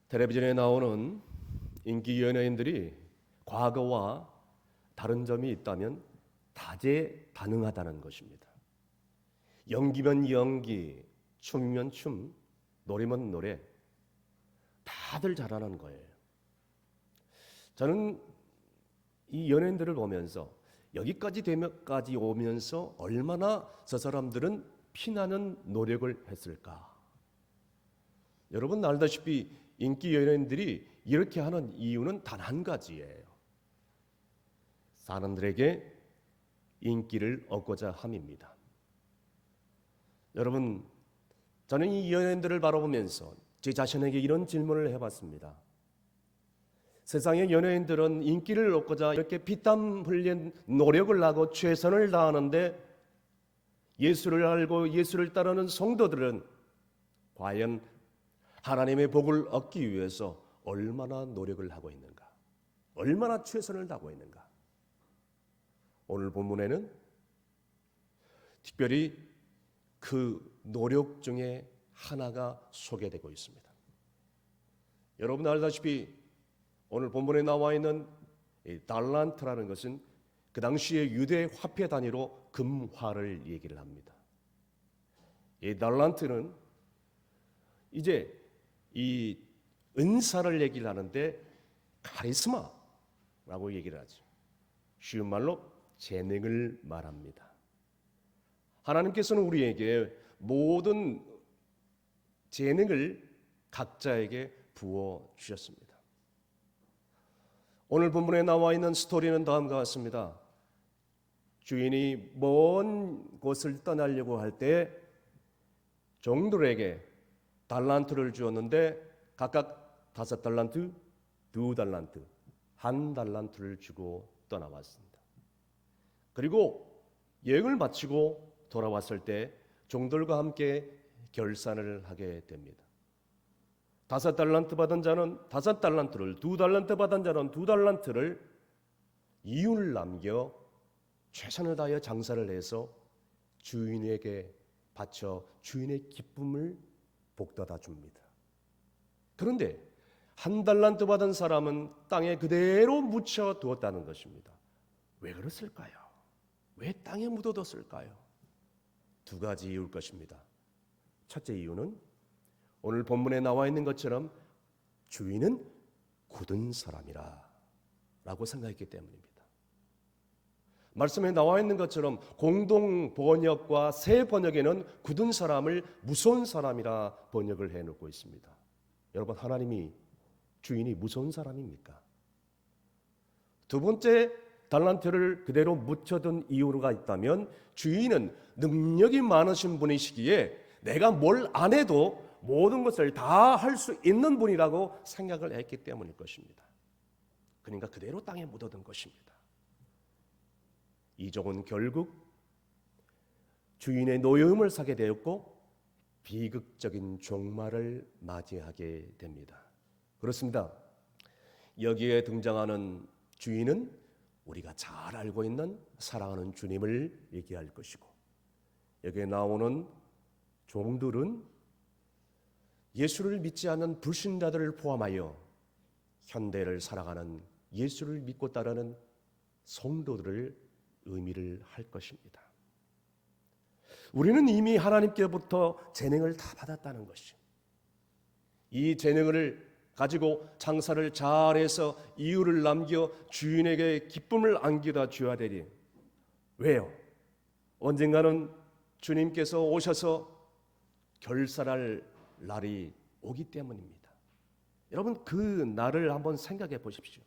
텔레비전에 나오는 인기 연예인들이 과거와 다른 점이 있다면 다재다능하다는 것입니다. 연기면 연기, 춤이면 춤, 노래면 노래, 다들 잘하는 거예요. 저는 이 연예인들을 보면서 여기까지 되면까지 오면서 얼마나 저 사람들은 피나는 노력을 했을까. 여러분 알다시피 인기 연예인들이 이렇게 하는 이유는 단 한 가지예요. 사람들에게 인기를 얻고자 함입니다. 여러분, 저는 이 연예인들을 바라보면서 제 자신에게 이런 질문을 해봤습니다. 세상의 연예인들은 인기를 얻고자 이렇게 피땀 흘린 노력을 하고 최선을 다하는데 예수를 알고 예수를 따르는 성도들은 과연 하나님의 복을 얻기 위해서 얼마나 노력을 하고 있는가? 얼마나 최선을 다하고 있는가? 오늘 본문에는 특별히 그 노력 중에 하나가 소개되고 있습니다. 여러분 알다시피 오늘 본문에 나와 있는 이 달란트라는 것은 그 당시의 유대 화폐 단위로 금화를 얘기를 합니다. 이 달란트는 이제 이 은사를 얘기를 하는데 카리스마라고 얘기를 하죠. 쉬운 말로 재능을 말합니다. 하나님께서는 우리에게 모든 재능을 각자에게 부어 주셨습니다. 오늘 본문에 나와 있는 스토리는 다음과 같습니다. 주인이 먼 곳을 떠나려고 할 때 종들에게 달란트를 주었는데 각각 5달란트, 2달란트, 1달란트를 주고 떠나왔습니다. 그리고 여행을 마치고 돌아왔을 때 종들과 함께 결산을 하게 됩니다. 5달란트 받은 자는 5달란트를, 2달란트 받은 자는 2달란트를 이윤을 남겨 최선을 다하여 장사를 해서 주인에게 바쳐 주인의 기쁨을 복돋아 줍니다. 그런데 1달란트 받은 사람은 땅에 그대로 묻혀 두었다는 것입니다. 왜 그랬을까요? 왜 땅에 묻어뒀을까요? 2가지 이유일 것입니다. 첫째 이유는 오늘 본문에 나와 있는 것처럼 주인은 굳은 사람이라 라고 생각했기 때문입니다. 말씀에 나와 있는 것처럼 공동 번역과 새 번역에는 굳은 사람을 무서운 사람이라 번역을 해놓고 있습니다. 여러분, 하나님이 주인이 무서운 사람입니까? 두 번째 달란트를 그대로 묻혀둔 이유가 있다면 주인은 능력이 많으신 분이시기에 내가 뭘 안 해도 모든 것을 다 할 수 있는 분이라고 생각을 했기 때문일 것입니다. 그러니까 그대로 땅에 묻어둔 것입니다. 이 종은 결국 주인의 노여움을 사게 되었고 비극적인 종말을 맞이하게 됩니다. 그렇습니다. 여기에 등장하는 주인은 우리가 잘 알고 있는 사랑하는 주님을 얘기할 것이고, 여기에 나오는 종들은 예수를 믿지 않는 불신자들을 포함하여 현대를 살아가는 예수를 믿고 따르는 성도들을 의미를 할 것입니다. 우리는 이미 하나님께로부터 재능을 다 받았다는 것이죠. 이 재능을 가지고 장사를 잘해서 이유를 남겨 주인에게 기쁨을 안겨다 줘야 되리. 왜요? 언젠가는 주님께서 오셔서 결산할 날이 오기 때문입니다. 여러분, 그 날을 한번 생각해 보십시오.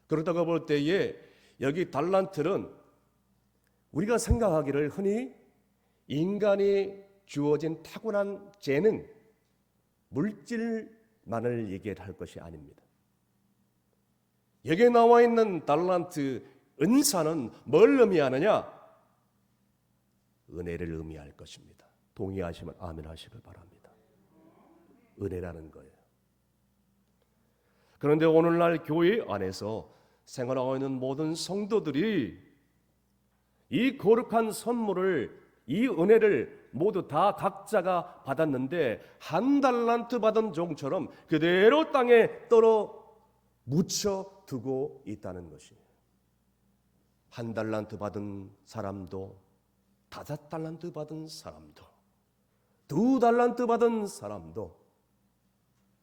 그러다가 볼 때에 여기 달란트는 우리가 생각하기를 흔히 인간이 주어진 타고난 재능, 물질만을 얘기할 것이 아닙니다. 여기에 나와 있는 달란트, 은사는 뭘 의미하느냐? 은혜를 의미할 것입니다. 동의하시면 아멘 하시길 바랍니다. 은혜라는 거예요. 그런데 오늘날 교회 안에서 생활하고 있는 모든 성도들이 이 거룩한 선물을, 이 은혜를 모두 다 각자가 받았는데 한 달란트 받은 종처럼 그대로 땅에 떨어 묻혀 두고 있다는 것이에요. 한 달란트 받은 사람도, 5달란트 받은 사람도, 2달란트 받은 사람도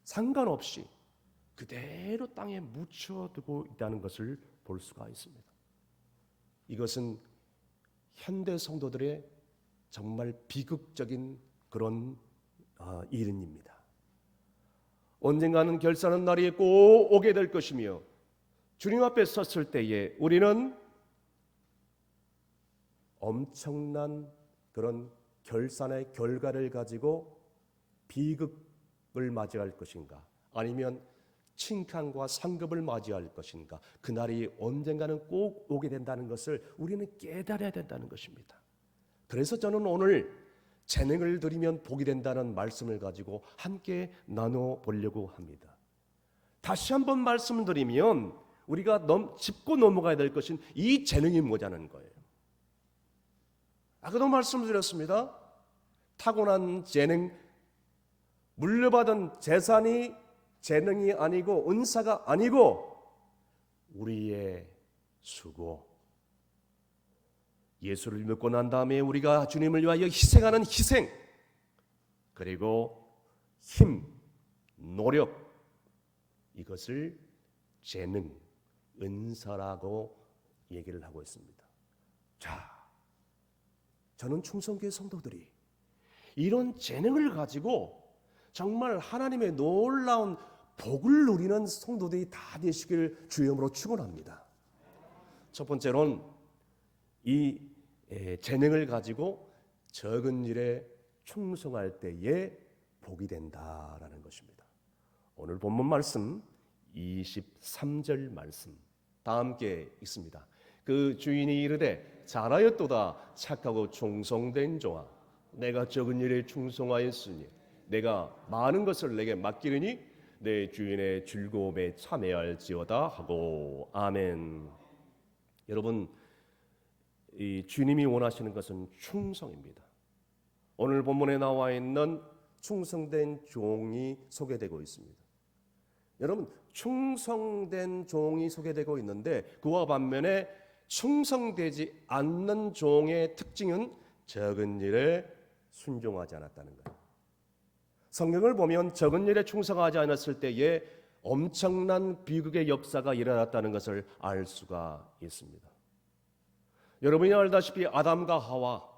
상관없이 그대로 땅에 묻혀두고 있다는 것을 볼 수가 있습니다. 이것은 현대 성도들의 정말 비극적인 그런 일입니다. 언젠가는 결산의 날이 꼭 오게 될 것이며 주님 앞에 섰을 때에 우리는 엄청난 그런 결산의 결과를 가지고 비극을 맞이할 것인가, 아니면 칭찬과 상급을 맞이할 것인가, 그날이 언젠가는 꼭 오게 된다는 것을 우리는 깨달아야 된다는 것입니다. 그래서 저는 오늘 재능을 드리면 복이 된다는 말씀을 가지고 함께 나눠보려고 합니다. 다시 한번 말씀을 드리면 우리가 짚고 넘어가야 될 것은 이 재능이 뭐냐는 거예요. 아까도 말씀드렸습니다. 타고난 재능, 물려받은 재산이 재능이 아니고 은사가 아니고 우리의 수고, 예수를 믿고 난 다음에 우리가 주님을 위하여 희생하는 희생, 그리고 힘, 노력, 이것을 재능, 은사라고 얘기를 하고 있습니다. 자, 저는 충성교회 성도들이 이런 재능을 가지고 정말 하나님의 놀라운 복을 누리는 성도들이 다 되시길 주의 이름으로 축원합니다. 첫 번째로는 이 재능을 가지고 적은 일에 충성할 때에 복이 된다라는 것입니다. 오늘 본문 말씀 23절 말씀 다 함께 읽습니다. 그 주인이 이르되 잘하였도다 착하고 충성된 종아, 내가 적은 일에 충성하였으니 내가 많은 것을 내게 맡기르니 내 주인의 즐거움에 참여할지어다 하고. 아멘. 여러분, 이 주님이 원하시는 것은 충성입니다. 오늘 본문에 나와 있는 충성된 종이 소개되고 있습니다. 여러분, 충성된 종이 소개되고 있는데 그와 반면에 충성되지 않는 종의 특징은 적은 일에 순종하지 않았다는 거예요. 성경을 보면 적은 일에 충성하지 않았을 때에 엄청난 비극의 역사가 일어났다는 것을 알 수가 있습니다. 여러분이 알다시피 아담과 하와,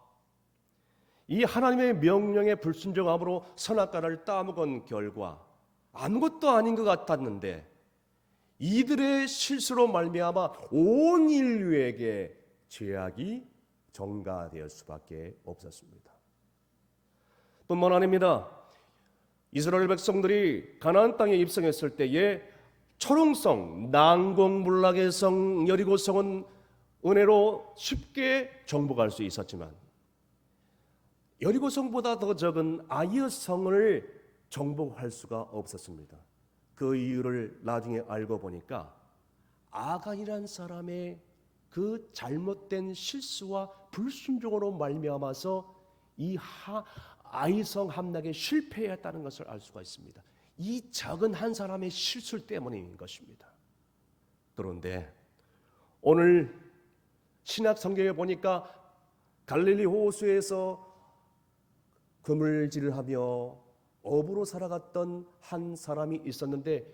이 하나님의 명령에 불순종함으로 선악과를 따먹은 결과 아무것도 아닌 것 같았는데 이들의 실수로 말미암아 온 인류에게 죄악이 전가될 수밖에 없었습니다. 뿐만 아닙니다. 이스라엘 백성들이 가나안 땅에 입성했을 때에 초롱성, 난공불락의 성 여리고성은 은혜로 쉽게 정복할 수 있었지만 여리고성보다 더 적은 아이성을 정복할 수가 없었습니다. 그 이유를 나중에 알고 보니까 아간이라는 사람의 그 잘못된 실수와 불순종으로 말미암아서 이 아이성 함락에 실패했다는 것을 알 수가 있습니다. 이 적은 한 사람의 실수 때문인 것입니다. 그런데 오늘 신약 성경에 보니까 갈릴리 호수에서 그물질을 하며 어부로 살아갔던 한 사람이 있었는데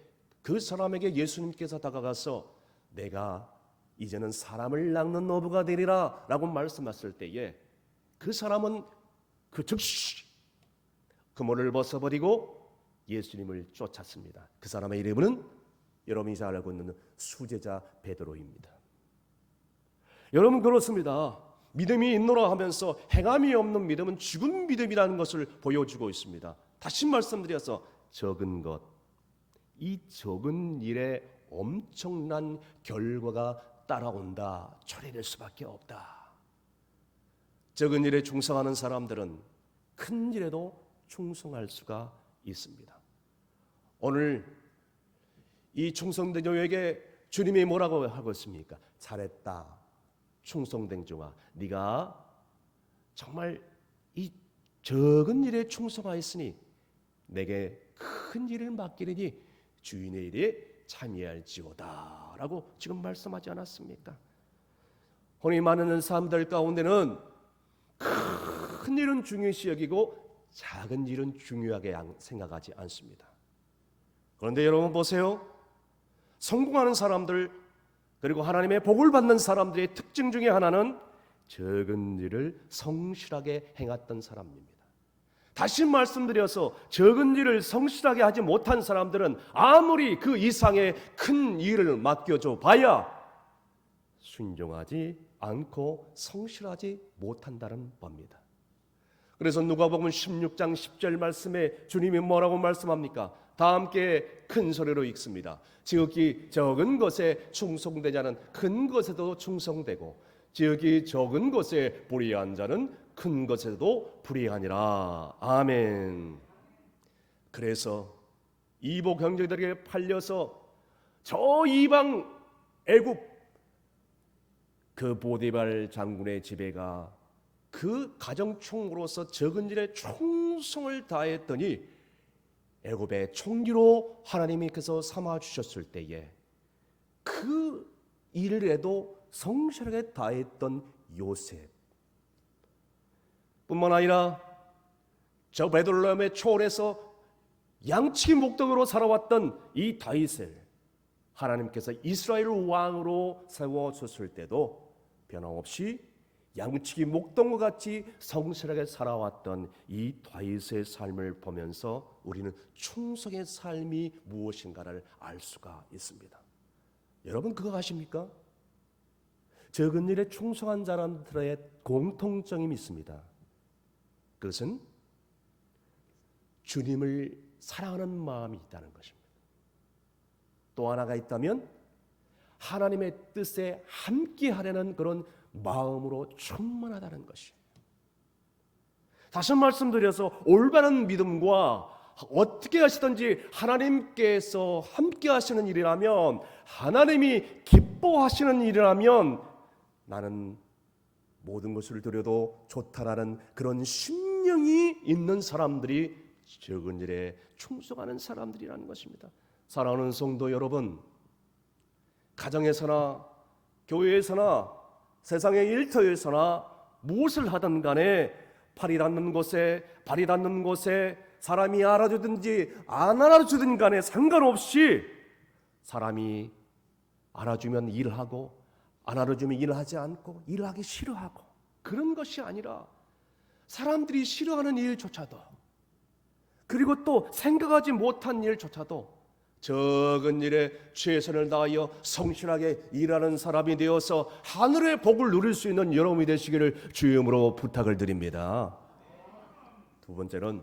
그 사람에게 예수님께서 다가가서 내가 이제는 사람을 낚는 어부가 되리라 라고 말씀하셨을 때에 그 사람은 그 즉시 그물을 벗어버리고 예수님을 쫓았습니다. 그 사람의 이름은 여러분이 잘 알고 있는 수제자 베드로입니다. 여러분, 그렇습니다. 믿음이 있노라 하면서 행함이 없는 믿음은 죽은 믿음이라는 것을 보여주고 있습니다. 다시 말씀드려서 적은 것, 이 적은 일에 엄청난 결과가 따라온다, 처리될 수밖에 없다. 적은 일에 충성하는 사람들은 큰 일에도 충성할 수가 있습니다. 오늘 이 충성된 종에게 주님이 뭐라고 하고 있습니까? 잘했다, 충성된 종아, 네가 정말 이 적은 일에 충성하였으니 내게 큰 일을 맡기리니 주인의 일에 참여할지어다 라고 지금 말씀하지 않았습니까? 혼이 많은 사람들 가운데는 큰 일은 중요시 여기고 작은 일은 중요하게 생각하지 않습니다. 그런데 여러분 보세요. 성공하는 사람들 그리고 하나님의 복을 받는 사람들의 특징 중에 하나는 적은 일을 성실하게 행했던 사람입니다. 다시 말씀드려서 적은 일을 성실하게 하지 못한 사람들은 아무리 그 이상의 큰 일을 맡겨줘 봐야 순종하지 않고 성실하지 못한다는 겁니다. 그래서 누가복음 16장 10절 말씀에 주님이 뭐라고 말씀합니까? 다 함께 큰 소리로 읽습니다. 지극히 적은 것에 충성되지 않은 큰 것에도 충성되고 지극히 적은 것에 불의한 자는 큰 것에도 불의하니라. 아멘. 그래서 이복 형제들에게 팔려서 저 이방 애굽 그 보디발 장군의 집에 가 그 가정총으로서 적은 일에 충성을 다했더니 애굽의 총리로 하나님께서 삼아 주셨을 때에 그 일에도 성실하게 다했던 요셉 뿐만 아니라 저 베들레헴의 초원에서 양치기 목동으로 살아왔던 이 다윗을 하나님께서 이스라엘 왕으로 세워줬을 때도 변함없이 양치기 목동과 같이 성실하게 살아왔던 이 다윗의 삶을 보면서 우리는 충성의 삶이 무엇인가를 알 수가 있습니다. 여러분 그거 아십니까? 적은 일에 충성한 사람들의 공통점이 있습니다. 그것은 주님을 사랑하는 마음이 있다는 것입니다. 또 하나가 있다면 하나님의 뜻에 함께하려는 그런 마음으로 충만하다는 것이에요. 다시 말씀드려서 올바른 믿음과 어떻게 하시든지 하나님께서 함께 하시는 일이라면 하나님이 기뻐하시는 일이라면 나는 모든 것을 드려도 좋다라는 그런 심령이 있는 사람들이 적은 일에 충성하는 사람들이라는 것입니다. 사랑하는 성도 여러분, 가정에서나 교회에서나 세상의 일터에서나 무엇을 하든 간에 발이 닿는 곳에 사람이 알아주든지 안 알아주든 간에 상관없이 사람이 알아주면 일하고 안 알아주면 일하지 않고 일하기 싫어하고 그런 것이 아니라 사람들이 싫어하는 일조차도 그리고 또 생각하지 못한 일조차도 적은 일에 최선을 다하여 성실하게 일하는 사람이 되어서 하늘의 복을 누릴 수 있는 여러분이 되시기를 주님으로 부탁을 드립니다. 두 번째는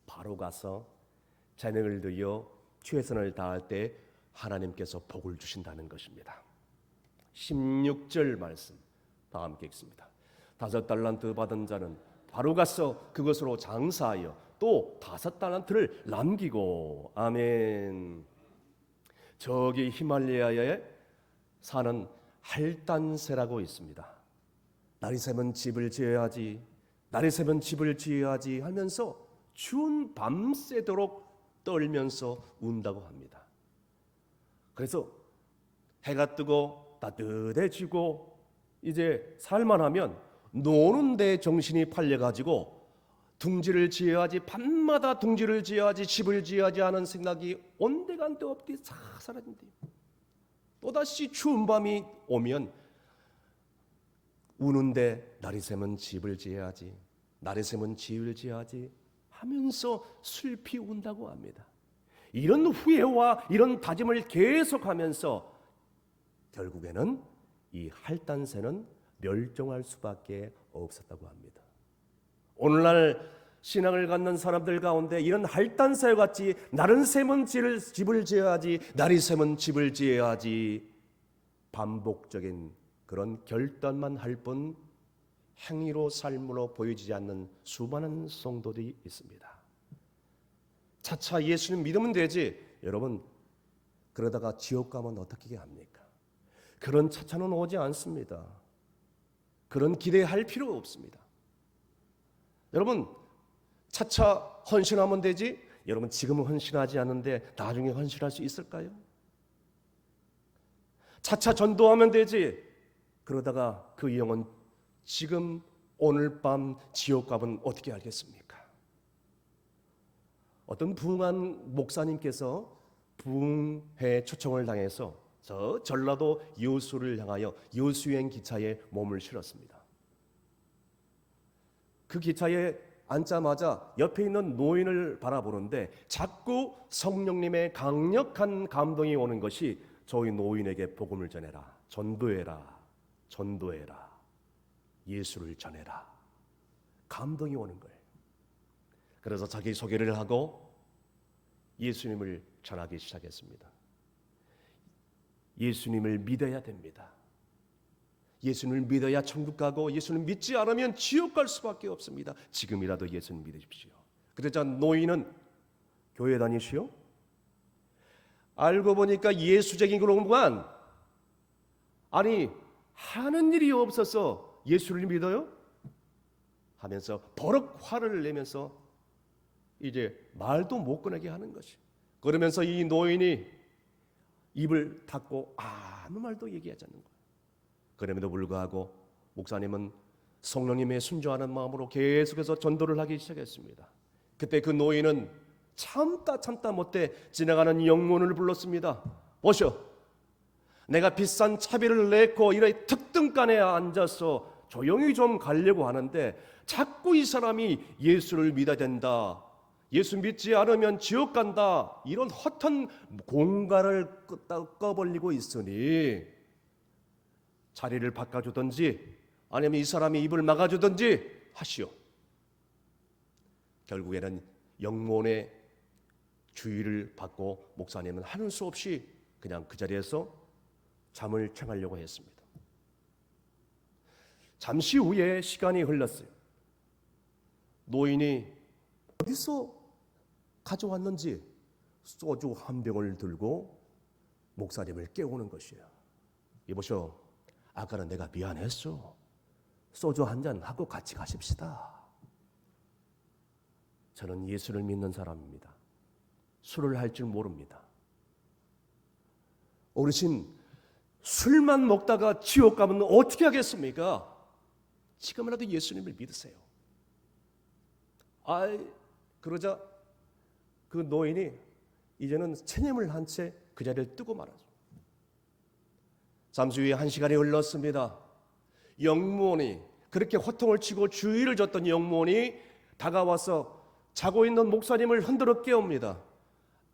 바로 가서 재능을 들여 최선을 다할 때 하나님께서 복을 주신다는 것입니다. 16절 말씀 다 함께 읽습니다. 5달란트 받은 자는 바로 가서 그것으로 장사하여 또 5달란트를 남기고 아멘. 저기 히말라야에 사는 할단세라고 있습니다. 날이 새면 집을 지어야지 날이 새면 집을 지어야지 하면서 추운 밤새도록 떨면서 운다고 합니다. 그래서 해가 뜨고 따뜻해지고 이제 살만하면 노는 데 정신이 팔려가지고 둥지를 지어야지 밤마다 둥지를 지어야지 집을 지어야지 하는 생각이 온데간데 없게 싹 사라진대요. 또다시 추운 밤이 오면 우는데 날이 새면 집을 지어야지 날이 새면 집을 지어야지 하면서 슬피 운다고 합니다. 이런 후회와 이런 다짐을 계속하면서 결국에는 이 할단새는 멸종할 수밖에 없었다고 합니다. 오늘날 신앙을 갖는 사람들 가운데 이런 할단새와 같이 날은 새면 집을 지어야지 날이 새면 집을 지어야지 반복적인 그런 결단만 할 뿐 행위로 삶으로 보여지지 않는 수많은 성도들이 있습니다. 차차 예수님 믿으면 되지. 여러분 그러다가 지옥 가면 어떻게 합니까? 그런 차차는 오지 않습니다. 그런 기대할 필요 없습니다. 여러분, 차차 헌신하면 되지? 여러분, 지금은 헌신하지 않는데 나중에 헌신할 수 있을까요? 차차 전도하면 되지? 그러다가 그 영혼 지금 오늘 밤 지옥 가면 어떻게 알겠습니까? 어떤 부흥한 목사님께서 부흥회 초청을 당해서 저 전라도 여수를 향하여 여수행 기차에 몸을 실었습니다. 그 기차에 앉자마자 옆에 있는 노인을 바라보는데 자꾸 성령님의 강력한 감동이 오는 것이 저희 노인에게 복음을 전해라, 전도해라, 전도해라, 예수를 전해라. 감동이 오는 거예요. 그래서 자기 소개를 하고 예수님을 전하기 시작했습니다. 예수님을 믿어야 됩니다. 예수님을 믿어야 천국 가고 예수님을 믿지 않으면 지옥 갈 수밖에 없습니다. 지금이라도 예수님 믿으십시오. 그러자 노인은 교회 다니시오? 알고 보니까 예수적인 그런구만. 아니, 하는 일이 없어서 예수를 믿어요? 하면서 버럭 화를 내면서 이제 말도 못 꺼내게 하는 것이. 그러면서 이 노인이 입을 닫고 아무 말도 얘기하지 않는 거예요. 그럼에도 불구하고 목사님은 성령님의 순종하는 마음으로 계속해서 전도를 하기 시작했습니다. 그때 그 노인은 참다 못해 지나가는 영문을 불렀습니다. 보셔, 내가 비싼 차비를 내고 이래 특등간에 앉아서 조용히 좀 가려고 하는데 자꾸 이 사람이 예수를 믿어야 된다, 예수 믿지 않으면 지옥 간다, 이런 허튼 공갈을 꺼벌리고 있으니 자리를 바꿔주든지 아니면 이 사람이 입을 막아주든지 하시오. 결국에는 영문의 주의를 받고 목사님은 하는 수 없이 그냥 그 자리에서 잠을 청하려고 했습니다. 잠시 후에 시간이 흘렀어요. 노인이 어디서 가져왔는지 소주 한 병을 들고 목사님을 깨우는 것이에요. 이보시오, 아까는 내가 미안했어. 소주 한 잔 하고 같이 가십시다. 저는 예수를 믿는 사람입니다. 술을 할 줄 모릅니다. 어르신, 술만 먹다가 지옥 가면 어떻게 하겠습니까? 지금이라도 예수님을 믿으세요. 그러자 그 노인이 이제는 체념을 한 채 그 자리를 뜨고 말하죠. 잠시 후에 1시간이 흘렀습니다. 영무원이, 그렇게 호통을 치고 주의를 줬던 영무원이 다가와서 자고 있는 목사님을 흔들어 깨웁니다.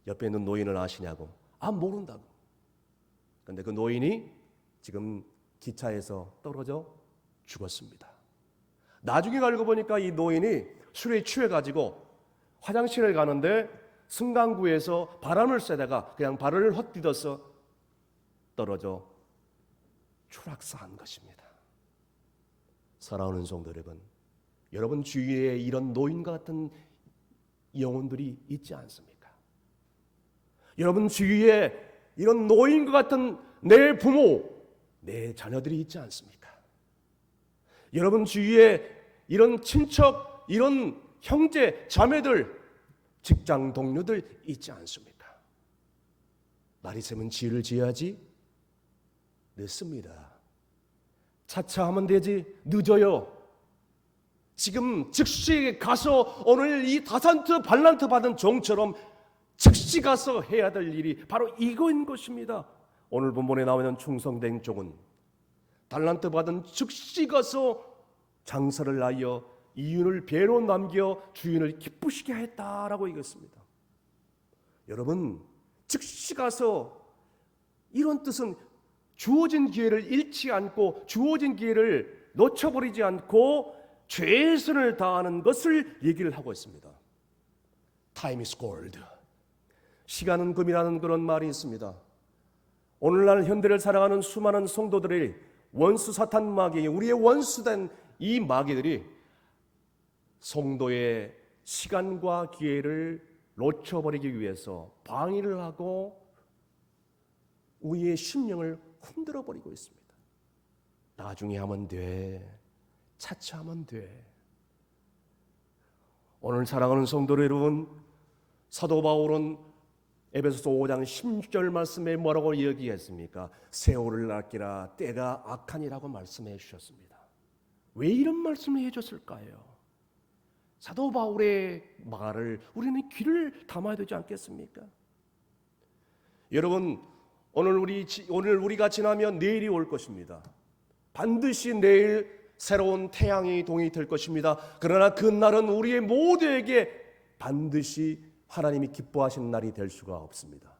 옆에 있는 노인을 아시냐고. 모른다고. 그런데 그 노인이 지금 기차에서 떨어져 죽었습니다. 나중에 알고 보니까 이 노인이 술에 취해가지고 화장실을 가는데 승강구에서 바람을 쐬다가 그냥 발을 헛디뎌서 떨어져 추락사한 것입니다. 사랑하는 성도 여러분, 여러분 주위에 이런 노인과 같은 영혼들이 있지 않습니까? 여러분 주위에 이런 노인과 같은 내 부모, 내 자녀들이 있지 않습니까? 여러분 주위에 이런 친척, 이런 형제, 자매들, 직장 동료들 있지 않습니까? 날 있으면 지혜를 지어야지. 늦습니다. 차차 하면 되지. 늦어요. 지금 즉시 가서 오늘 이 다산트 발란트 받은 종처럼 즉시 가서 해야 될 일이 바로 이거인 것입니다. 오늘 본문에 나오는 충성된 종은 달란트 받은 즉시 가서 장사를 하여 이윤을 배로 남겨 주인을 기쁘시게 했다라고 읽었습니다. 여러분, 즉시 가서, 이런 뜻은 주어진 기회를 잃지 않고 주어진 기회를 놓쳐버리지 않고 최선을 다하는 것을 얘기를 하고 있습니다. Time is gold. 시간은 금이라는 그런 말이 있습니다. 오늘날 현대를 살아가는 수많은 성도들이 원수 사탄 마귀, 우리의 원수된 이 마귀들이 성도의 시간과 기회를 놓쳐버리기 위해서 방해를 하고 우리의 심령을 흔들어버리고 있습니다. 나중에 하면 돼, 차차 하면 돼. 오늘 사랑하는 성도 여러분, 사도 바울은 에베소서 5장 16절 말씀에 뭐라고 얘기했습니까? 세월을 아끼라 때가 악하니라고 말씀해 주셨습니다. 왜 이런 말씀을 해줬을까요? 사도 바울의 말을 우리는 귀를 담아야 되지 않겠습니까? 여러분, 오늘 우리가 지나면 내일이 올 것입니다. 반드시 내일 새로운 태양이 동이될 것입니다. 그러나 그 날은 우리의 모두에게 반드시 하나님이 기뻐하시는 날이 될 수가 없습니다.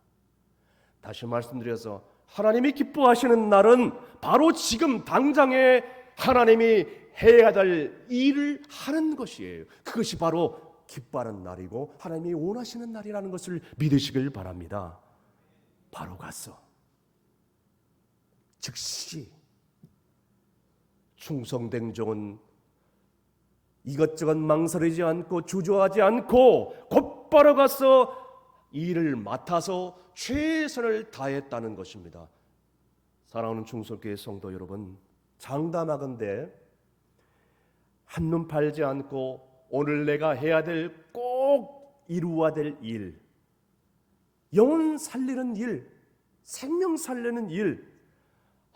다시 말씀드려서 하나님이 기뻐하시는 날은 바로 지금 당장에 하나님이 해야 될 일을 하는 것이에요. 그것이 바로 기뻐하는 날이고 하나님이 원하시는 날이라는 것을 믿으시길 바랍니다. 바로 가서 즉시 충성된 종은 이것저것 망설이지 않고 주저하지 않고 곧바로 가서 일을 맡아서 최선을 다했다는 것입니다. 사랑하는 충성교회 성도 여러분, 장담하건대 한눈 팔지 않고 오늘 내가 해야 될 꼭 이루어야 될 일, 영혼 살리는 일, 생명 살리는 일,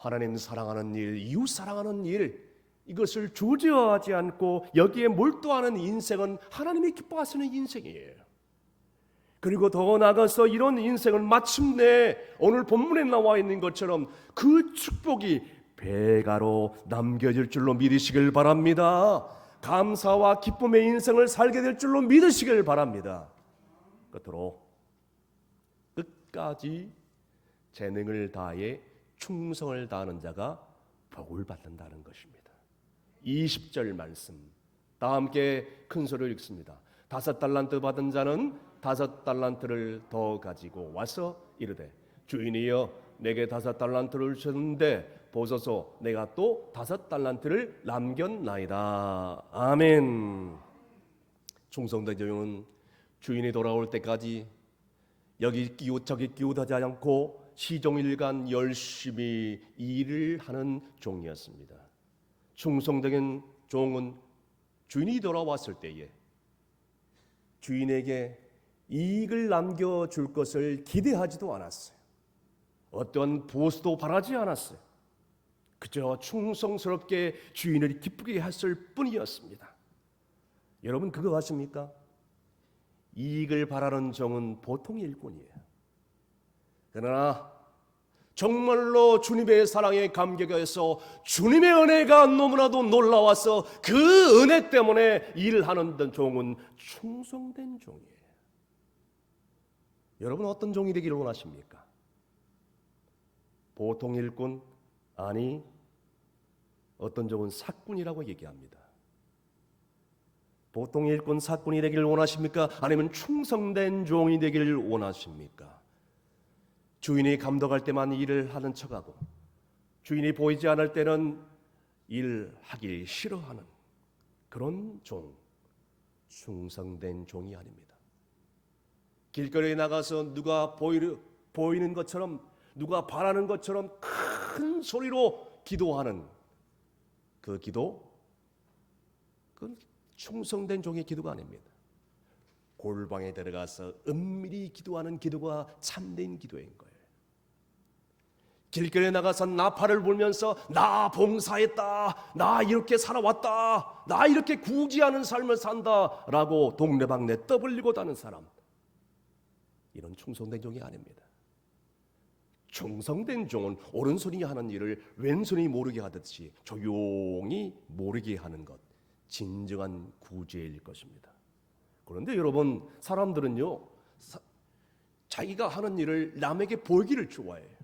하나님 사랑하는 일, 이웃 사랑하는 일, 이것을 주저하지 않고 여기에 몰두하는 인생은 하나님이 기뻐하시는 인생이에요. 그리고 더 나아가서 이런 인생을 마침내 오늘 본문에 나와 있는 것처럼 그 축복이 배가로 남겨질 줄로 믿으시길 바랍니다. 감사와 기쁨의 인생을 살게 될 줄로 믿으시길 바랍니다. 끝으로 끝까지 재능을 다해 충성을 다하는 자가 복을 받는다는 것입니다. 20절 말씀 다 함께 큰 소리로 읽습니다. 5달란트 받은 자는 5달란트를 더 가지고 와서 이르되 주인이여 내게 5달란트를 주셨는데 보소서 내가 또 5달란트를 남겼나이다. 아멘. 충성된 종은 주인이 돌아올 때까지 여기 끼우 저기 끼우다지 않고 시종일관 열심히 일을 하는 종이었습니다. 충성된 종은 주인이 돌아왔을 때에 주인에게 이익을 남겨줄 것을 기대하지도 않았어요. 어떤 보수도 바라지 않았어요. 그저 충성스럽게 주인을 기쁘게 했을 뿐이었습니다. 여러분 그거 아십니까? 이익을 바라는 종은 보통 일꾼이에요. 그러나 정말로 주님의 사랑에 감격해서 주님의 은혜가 너무나도 놀라워서 그 은혜 때문에 일하는 종은 충성된 종이에요. 여러분 어떤 종이 되기를 원하십니까? 보통 일꾼? 아니, 어떤 종은 사꾼이라고 얘기합니다. 보통 일꾼 사꾼이 되기를 원하십니까? 아니면 충성된 종이 되기를 원하십니까? 주인이 감독할 때만 일을 하는 척하고 주인이 보이지 않을 때는 일하기 싫어하는 그런 종, 충성된 종이 아닙니다. 길거리에 나가서 누가 보이는 것처럼 누가 바라는 것처럼 큰 소리로 기도하는 그 기도, 그건 충성된 종의 기도가 아닙니다. 골방에 들어가서 은밀히 기도하는 기도가 참된 기도인 거예요. 길거리에 나가서 나팔을 불면서 나 봉사했다, 나 이렇게 살아왔다, 나 이렇게 구지하는 삶을 산다라고 동네방네 떠벌리고 다는 사람, 이런 충성된 종이 아닙니다. 충성된 종은 오른손이 하는 일을 왼손이 모르게 하듯이 조용히 모르게 하는 것, 진정한 구제일 것입니다. 그런데 여러분, 사람들은요 자기가 하는 일을 남에게 보이기를 좋아해요.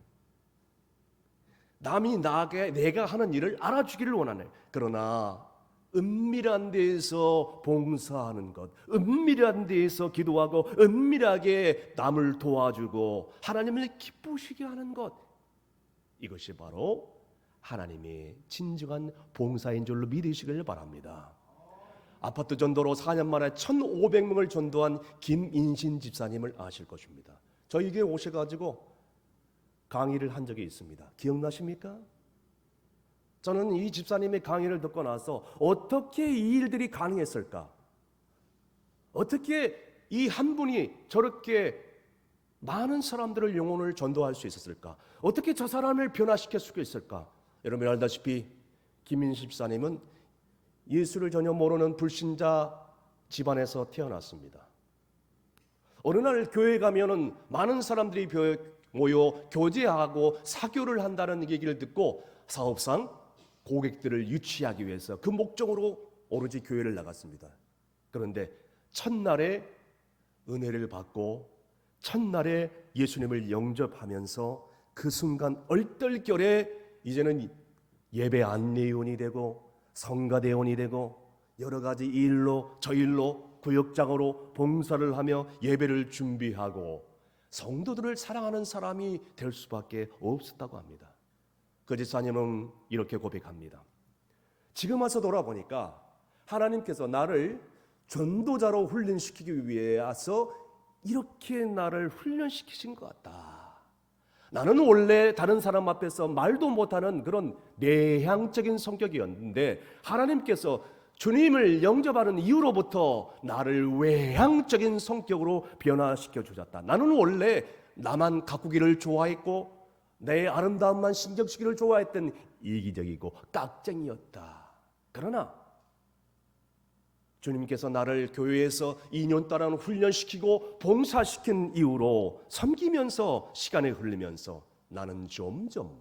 남이 내가 하는 일을 알아주기를 원하네. 그러나 은밀한 데에서 봉사하는 것, 은밀한 데에서 기도하고 은밀하게 남을 도와주고 하나님을 기쁘시게 하는 것, 이것이 바로 하나님의 진정한 봉사인 줄로 믿으시길 바랍니다. 아파트 전도로 4년 만에 1,500명을 전도한 김인신 집사님을 아실 것입니다. 저에게 오셔가지고 강의를 한 적이 있습니다. 기억나십니까? 저는 이 집사님의 강의를 듣고 나서 어떻게 이 일들이 가능했을까? 어떻게 이 한 분이 저렇게 많은 사람들을 영혼을 전도할 수 있었을까? 어떻게 저 사람을 변화시킬 수 있을까? 여러분 알다시피 김인식 집사님은 예수를 전혀 모르는 불신자 집안에서 태어났습니다. 어느 날 교회에 가면은 많은 사람들이 모여 교제하고 사교를 한다는 얘기를 듣고 사업상 고객들을 유치하기 위해서 그 목적으로 오로지 교회를 나갔습니다. 그런데 첫날에 은혜를 받고 첫날에 예수님을 영접하면서 그 순간 얼떨결에 이제는 예배 안내위원이 되고 성가대원이 되고 여러 가지 일로 저 일로 구역장으로 봉사를 하며 예배를 준비하고 성도들을 사랑하는 사람이 될 수밖에 없었다고 합니다. 그 집사님은 이렇게 고백합니다. 지금 와서 돌아보니까 하나님께서 나를 전도자로 훈련시키기 위해서 이렇게 나를 훈련시키신 것 같다. 나는 원래 다른 사람 앞에서 말도 못하는 그런 내향적인 성격이었는데 하나님께서 주님을 영접하는 이후로부터 나를 외향적인 성격으로 변화시켜 주셨다. 나는 원래 나만 가꾸기를 좋아했고 내 아름다움만 신경 쓰기를 좋아했던 이기적이고 깍쟁이였다. 그러나 주님께서 나를 교회에서 2년 동안 훈련시키고 봉사시킨 이후로 섬기면서 시간이 흐르면서 나는 점점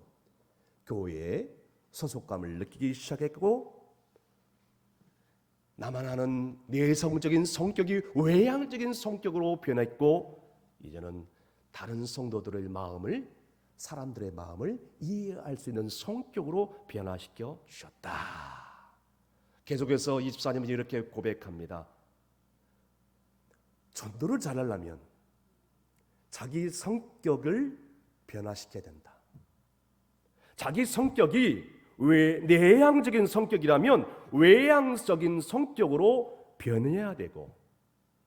교회에 소속감을 느끼기 시작했고 나만 아는 내성적인 성격이 외향적인 성격으로 변했고 이제는 다른 성도들의 마음을 사람들의 마음을 이해할 수 있는 성격으로 변화시켜 주셨다. 계속해서 24님은 이렇게 고백합니다. 전도를 잘하려면 자기 성격을 변화시켜야 된다. 자기 성격이 내향적인 성격이라면 외향적인 성격으로 변해야 되고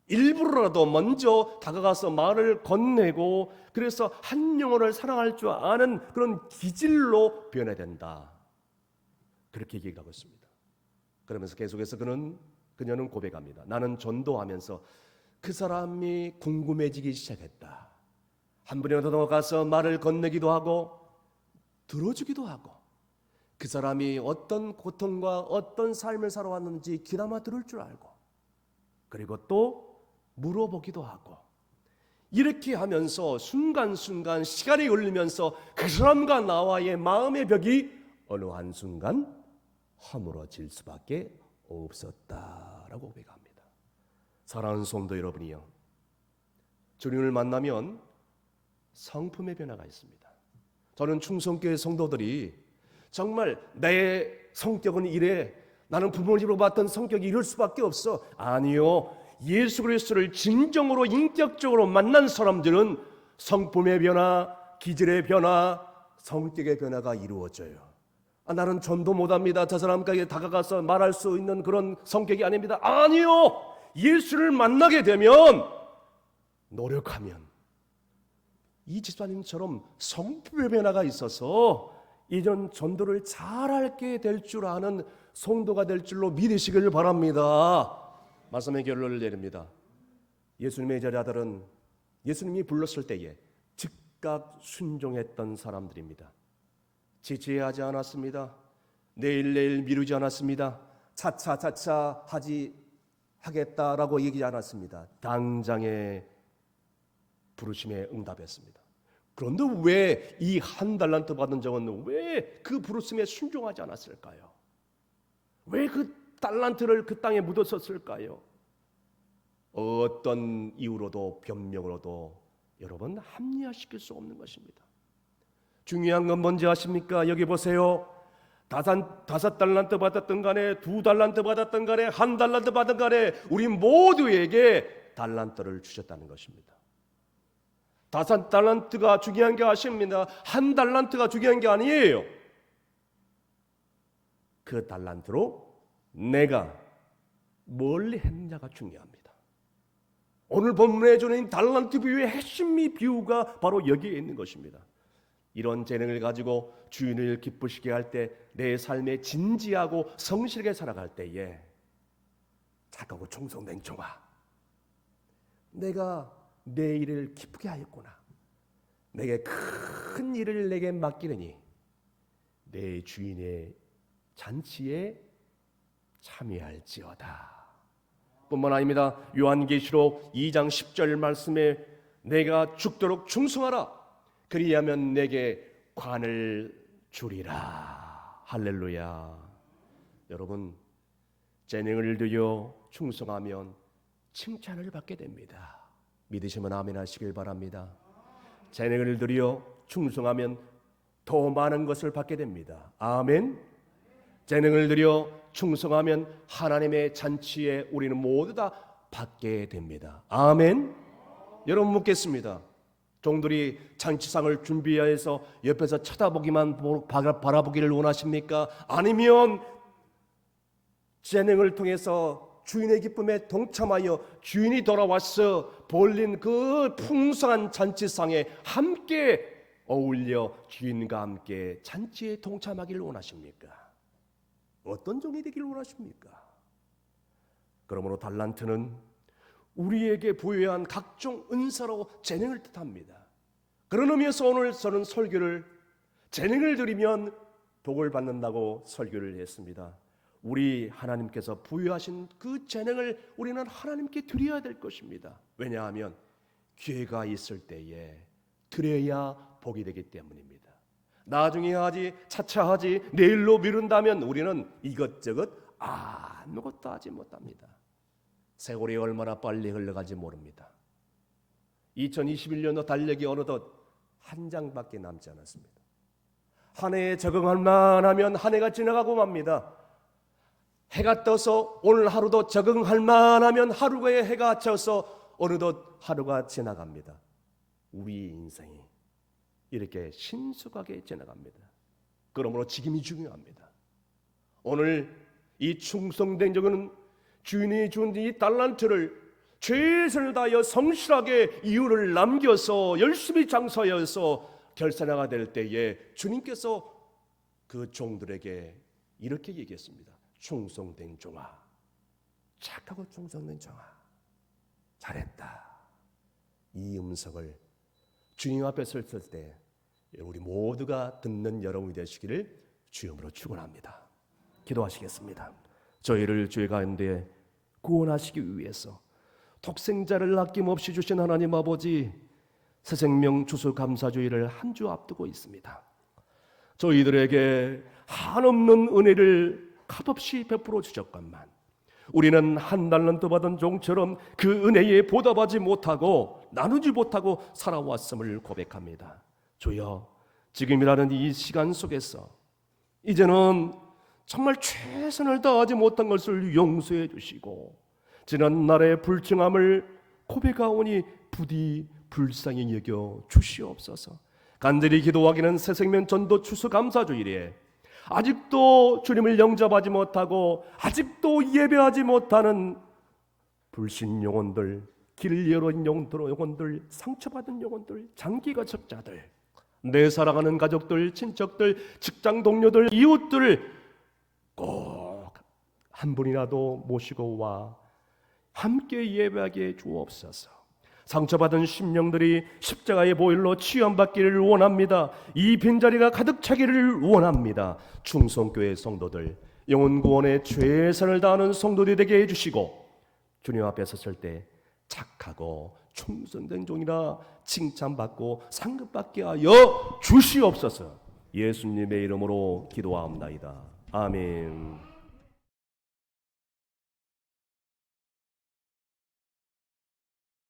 일부러라도 먼저 다가가서 말을 건네고 그래서 한 영혼을 사랑할 줄 아는 그런 기질로 변해야 된다. 그렇게 얘기하고 있습니다. 그러면서 계속해서 그녀는 고백합니다. 나는 전도하면서 그 사람이 궁금해지기 시작했다. 한 분이라도 더 가서 말을 건네기도 하고 들어주기도 하고 그 사람이 어떤 고통과 어떤 삶을 살아왔는지 귀담아 들을 줄 알고 그리고 또 물어보기도 하고 이렇게 하면서 순간순간 시간이 흘리면서 그 사람과 나와의 마음의 벽이 어느 한순간 허물어질 수밖에 없었다라고 고백합니다. 사랑하는 성도 여러분이요, 주님을 만나면 성품의 변화가 있습니다. 저는 충성교회 성도들이 정말 내 성격은 이래, 나는 부모님으로 봤던 성격이 이럴 수밖에 없어. 아니요, 예수 그리스도를 진정으로 인격적으로 만난 사람들은 성품의 변화, 기질의 변화, 성격의 변화가 이루어져요. 나는 전도 못합니다. 저 사람에게 다가가서 말할 수 있는 그런 성격이 아닙니다. 아니요, 예수를 만나게 되면 노력하면 이 집사님처럼 성품의 변화가 있어서 이전 전도를 잘하게 될 줄 아는 성도가 될 줄로 믿으시길 바랍니다. 말씀의 결론을 내립니다. 예수님의 제자들은 예수님이 불렀을 때에 즉각 순종했던 사람들입니다. 지체하지 않았습니다. 내일 미루지 않았습니다. 차차 하겠다라고 얘기하지 않았습니다. 당장의 부르심에 응답했습니다. 그런데 왜 이 한 달란트 받은 자는 왜 그 부르심에 순종하지 않았을까요? 왜 그 달란트를 그 땅에 묻었었을까요? 어떤 이유로도 변명으로도 여러분 합리화시킬 수 없는 것입니다. 중요한 건 뭔지 아십니까? 여기 보세요. 다섯 달란트 받았던 간에, 두 달란트 받았던 간에, 한 달란트 받은 간에 우리 모두에게 달란트를 주셨다는 것입니다. 5달란트가 중요한 게 아십니다. 한 달란트가 중요한 게 아니에요. 그 달란트로 내가 뭘 했느냐가 중요합니다. 오늘 본문에 주는 달란트 비유의 핵심 비유가 바로 여기에 있는 것입니다. 이런 재능을 가지고 주인을 기쁘시게 할 때 내 삶에 진지하고 성실하게 살아갈 때에 착하고 충성된 종아, 내가 내 일을 기쁘게 하였구나. 내게 큰 일을 내게 맡기느니 내 주인의 잔치에 참여할지어다. 뿐만 아닙니다. 요한계시록 2장 10절 말씀에 내가 죽도록 충성하라. 그리하면 내게 관을 주리라. 할렐루야. 여러분, 재능을 들여 충성하면 칭찬을 받게 됩니다. 믿으시면 아멘 하시길 바랍니다. 재능을 들여 충성하면 더 많은 것을 받게 됩니다. 아멘. 재능을 들여 충성하면 하나님의 잔치에 우리는 모두 다 받게 됩니다. 아멘. 여러분 묻겠습니다. 종들이 잔치상을 준비해서 옆에서 쳐다보기만 바라보기를 원하십니까? 아니면 재능을 통해서 주인의 기쁨에 동참하여 주인이 돌아와서 벌린 그 풍성한 잔치상에 함께 어울려 주인과 함께 잔치에 동참하기를 원하십니까? 어떤 종이 되기를 원하십니까? 그러므로 달란트는 우리에게 부여한 각종 은사로 재능을 뜻합니다. 그런 의미에서 오늘 저는 설교를 재능을 드리면 복을 받는다고 설교를 했습니다. 우리 하나님께서 부여하신 그 재능을 우리는 하나님께 드려야 될 것입니다. 왜냐하면 기회가 있을 때에 드려야 복이 되기 때문입니다. 나중에 하지, 차차 하지, 내일로 미룬다면 우리는 이것저것 아무것도 하지 못합니다. 세월이 얼마나 빨리 흘러가지 모릅니다. 2021년도 달력이 어느덧 한 장밖에 남지 않았습니다. 한 해에 적응할 만하면 한 해가 지나가고 맙니다. 해가 떠서 오늘 하루도 적응할 만하면 하루에 해가 져서 어느덧 하루가 지나갑니다. 우리 인생이 이렇게 신속하게 지나갑니다. 그러므로 지금이 중요합니다. 오늘 이 충성된 적은 주인이 준 이 달란트를 최선을 다하여 성실하게 이유를 남겨서 열심히 장사하여서 결산하가 될 때에 주님께서 그 종들에게 이렇게 얘기했습니다. 충성된 종아, 착하고 충성된 종아, 잘했다. 이 음성을 주님 앞에 섰을 때 우리 모두가 듣는 여러분이 되시기를 주님으로 축원합니다. 기도하시겠습니다. 저희를 죄 가운데 구원하시기 위해서 독생자를 아낌없이 주신 하나님 아버지, 새 생명 주수 감사주의를 한 주 앞두고 있습니다. 저희들에게 한없는 은혜를 값없이 베풀어 주셨건만 우리는 한 달란트 받은 종처럼 그 은혜에 보답하지 못하고 나누지 못하고 살아왔음을 고백합니다. 주여, 지금이라는 이 시간 속에서 이제는 정말 최선을 다하지 못한 것을 용서해 주시고 지난 날의 불평함을 고백하오니 부디 불쌍히 여겨 주시옵소서. 간절히 기도하기는 새생명 전도 추수감사주일에 아직도 주님을 영접하지 못하고 아직도 예배하지 못하는 불신 영혼들, 길을 열은 영혼들, 상처받은 영혼들, 장기가 적자들, 내 사랑하는 가족들, 친척들, 직장 동료들, 이웃들 꼭 한 분이라도 모시고 와 함께 예배하게 주옵소서. 상처받은 심령들이 십자가의 보혈로 치유받기를 원합니다. 이 빈자리가 가득 차기를 원합니다. 충성교회 성도들, 영혼 구원에 최선을 다하는 성도들이 되게 해주시고 주님 앞에 섰을 때 착하고 충성된 종이라 칭찬받고 상급받게 하여 주시옵소서. 예수님의 이름으로 기도하옵나이다. 아멘.